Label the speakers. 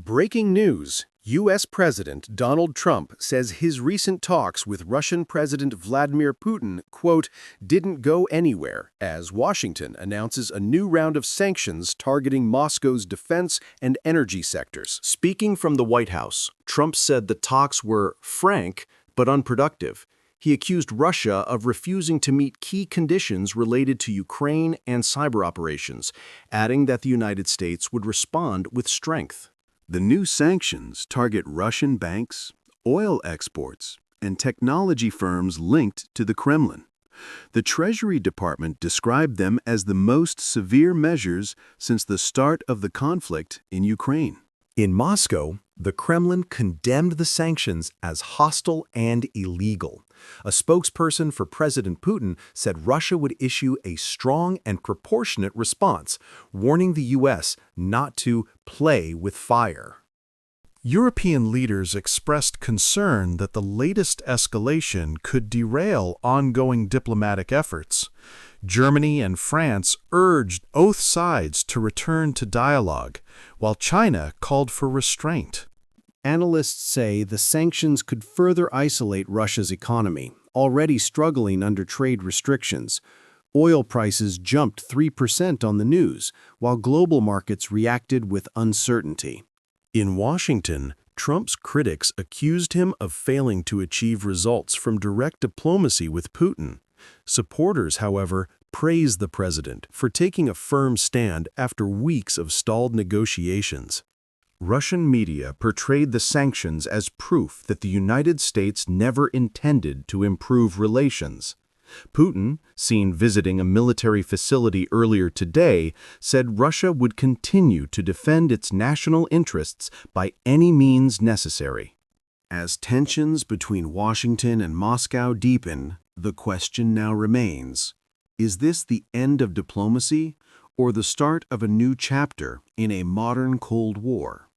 Speaker 1: Breaking news. U.S. President Donald Trump says his recent talks with Russian President Vladimir Putin, quote, didn't go anywhere, as Washington announces a new round of sanctions targeting Moscow's defense and energy sectors.
Speaker 2: Speaking from the White House, Trump said the talks were frank but unproductive. He accused Russia of refusing to meet key conditions related to Ukraine and cyber operations, adding that the United States would respond with strength.
Speaker 3: The new sanctions target Russian banks, oil exports, and technology firms linked to the Kremlin. The Treasury Department described them as the most severe measures since the start of the conflict in Ukraine.
Speaker 2: In Moscow, the Kremlin condemned the sanctions as hostile and illegal. A spokesperson for President Putin said Russia would issue a strong and proportionate response, warning the U.S. not to play with fire.
Speaker 4: European leaders expressed concern that the latest escalation could derail ongoing diplomatic efforts. Germany and France urged both sides to return to dialogue, while China called for restraint.
Speaker 1: Analysts say the sanctions could further isolate Russia's economy, already struggling under trade restrictions. Oil prices jumped 3% on the news, while global markets reacted with uncertainty.
Speaker 4: In Washington, Trump's critics accused him of failing to achieve results from direct diplomacy with Putin. Supporters, however, praised the president for taking a firm stand after weeks of stalled negotiations.
Speaker 2: Russian media portrayed the sanctions as proof that the United States never intended to improve relations. Putin, seen visiting a military facility earlier today, said Russia would continue to defend its national interests by any means necessary.
Speaker 3: As tensions between Washington and Moscow deepen, the question now remains, is this the end of diplomacy or the start of a new chapter in a modern Cold War?